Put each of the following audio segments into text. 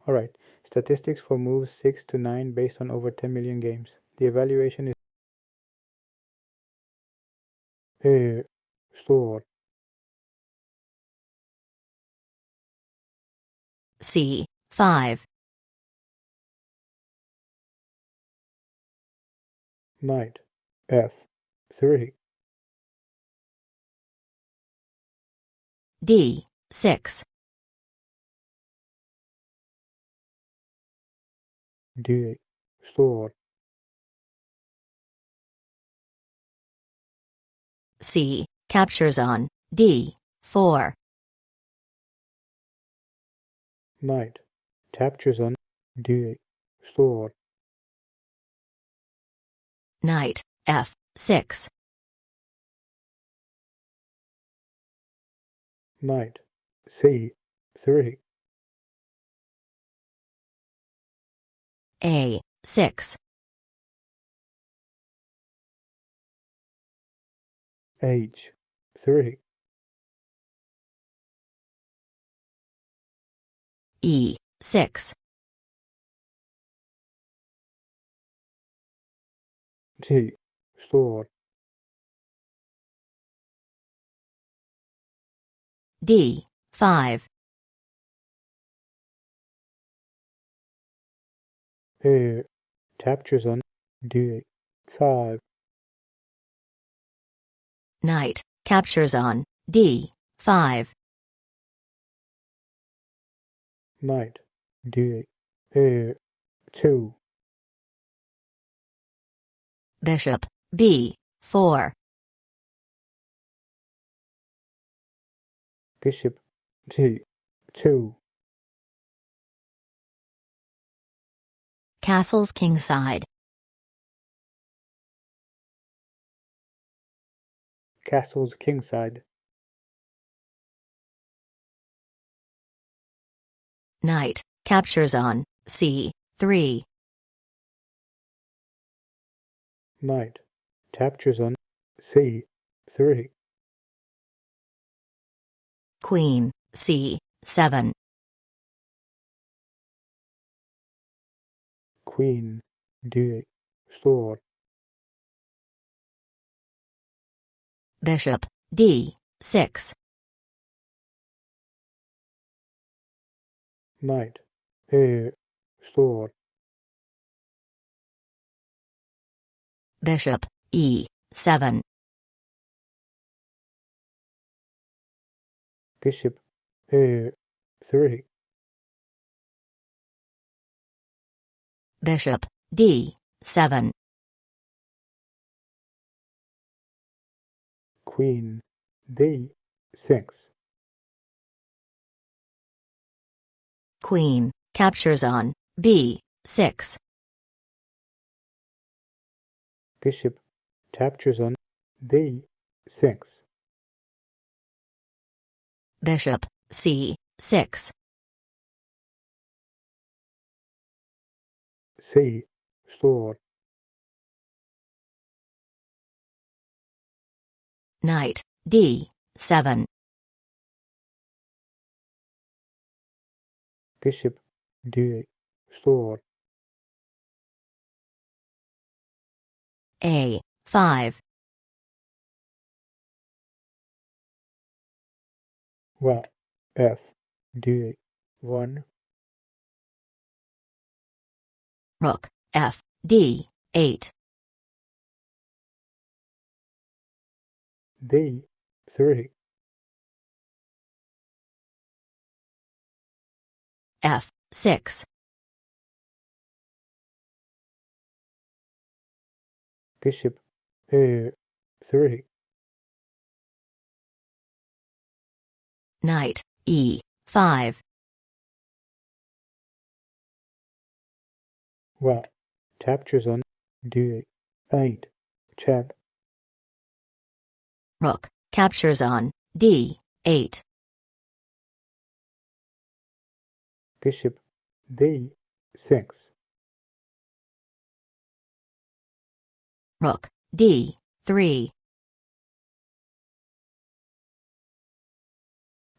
Alright, statistics for moves 6 to 9 based on over 10 million games. The evaluation is store. C. 5. Knight F3. D. 6. D8 store. C. Captures on D. 4. Knight captures on D8 store. Knight F6. Knight C3. A6. H3. E6. G store. D5. A captures on D8 5. Knight captures on D5. Knight D8 A2. Bishop B4. Bishop G2. Castles kingside. Castles kingside. Knight captures on C3. Knight captures on C3. Queen C7. Queen D8 store. Bishop D6. Knight A store. Bishop E7. Bishop A3. Bishop D7. Queen B6. Queen captures on B6. Bishop captures on B6. Bishop C6. C store. Knight D7. Bishop D8 store. A5. Rook F D8 1. Rook F D8. B3. F6. Bishop A3. Knight E5. Rook captures on D8 8. Check. Rook captures on D8. Bishop B6. Rook D3.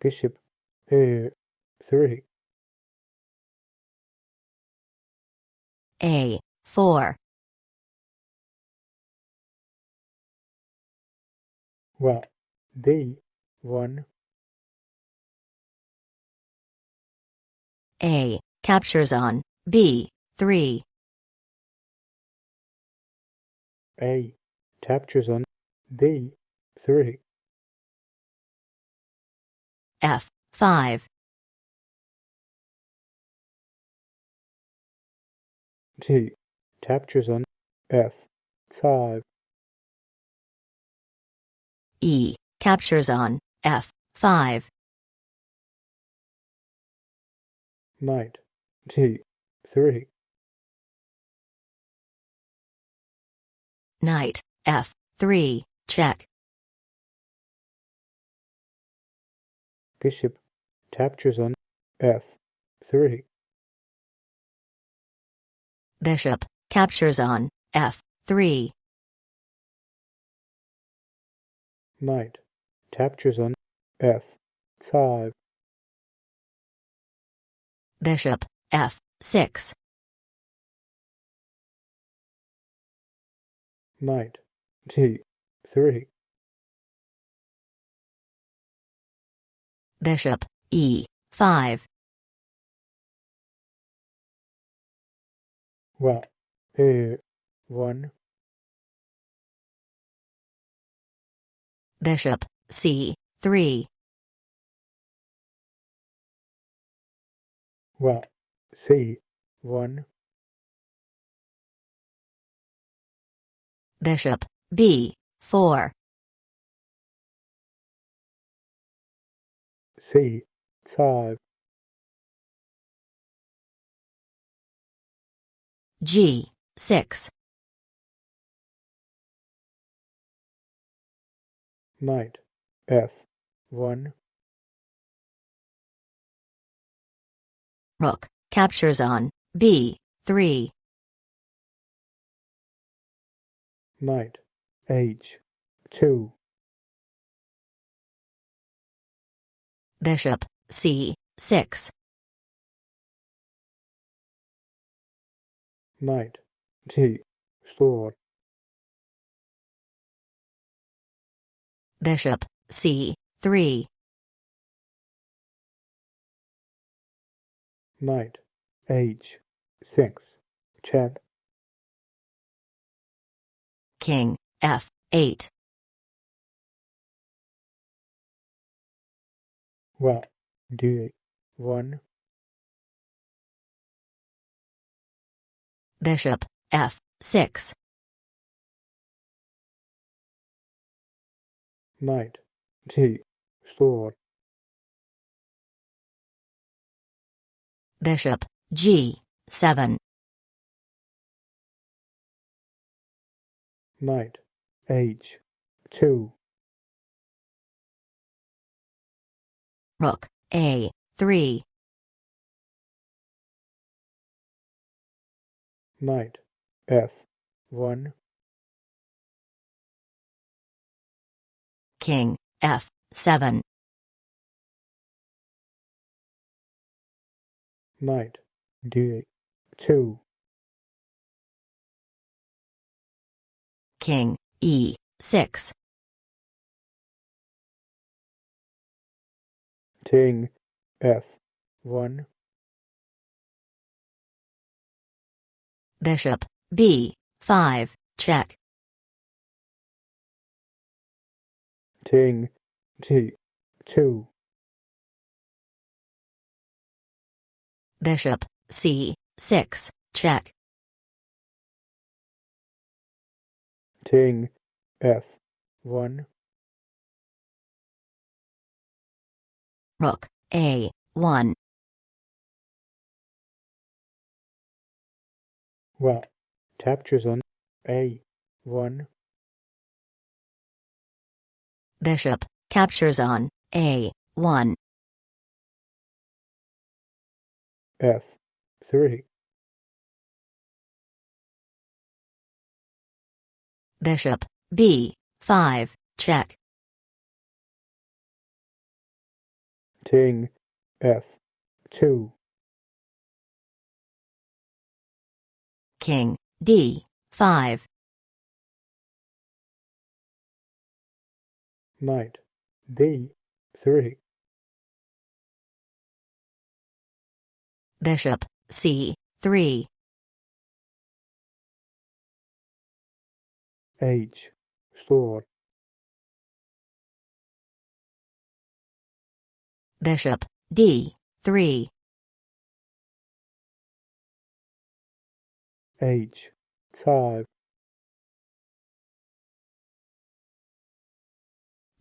Bishop A3. A4. Rook D1. A captures on B3. A captures on B3. F5. G captures on F5. E captures on F5. Knight G3. Knight F3 check. Bishop captures on F3. Bishop captures on F3. Knight captures on F5. Bishop F6. Knight G3. Bishop E5. Rook A1. Bishop C3. Rook C1. Bishop B4. C5. G6. Knight F1. Rook captures on B3. Knight H2. Bishop C6. Knight G4. Bishop C3. Knight H6 check. King F8. Rook D1. Bishop F6. Knight G4. Bishop G7. Knight H2. Rook A3. Knight F1. King F7. Knight D2. King E6. King F1. Bishop B5 check. King G2. Bishop C6 check. King F1. Rook A1. Rook captures on A1. Bishop captures on A1. F3. Bishop B5 check. King F2. King D5. Knight B3. Bishop C3. H. Sword. Bishop D3. H5.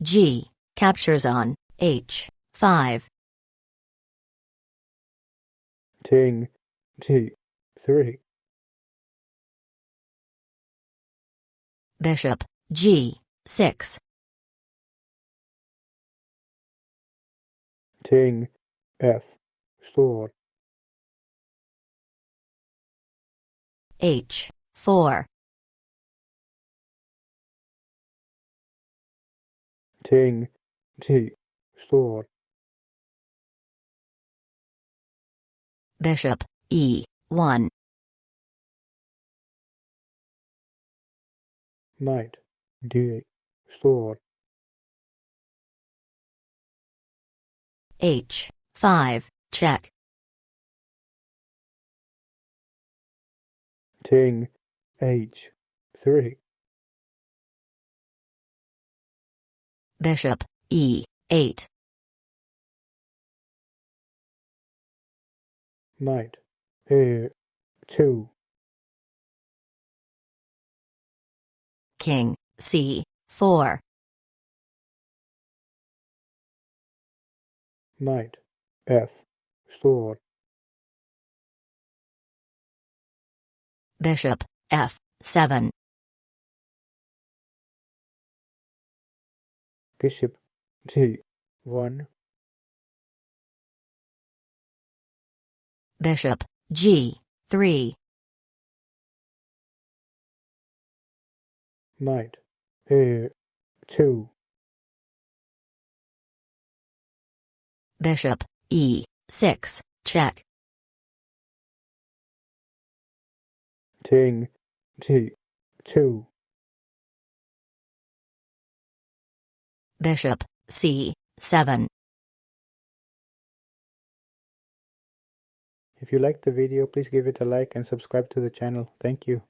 G captures on H5. King G3. Bishop G6. King F. Sword. H4. King G. Sword. Bishop E1. Knight D. Sword. H5 check. King H3. Bishop E8. Knight A2. King C4. Knight F. Sword. Bishop F7. Bishop G1. Bishop G3. Knight A2. Bishop E6 check. King G2. Bishop C7. If you liked the video, please give it a like and subscribe to the channel. Thank you.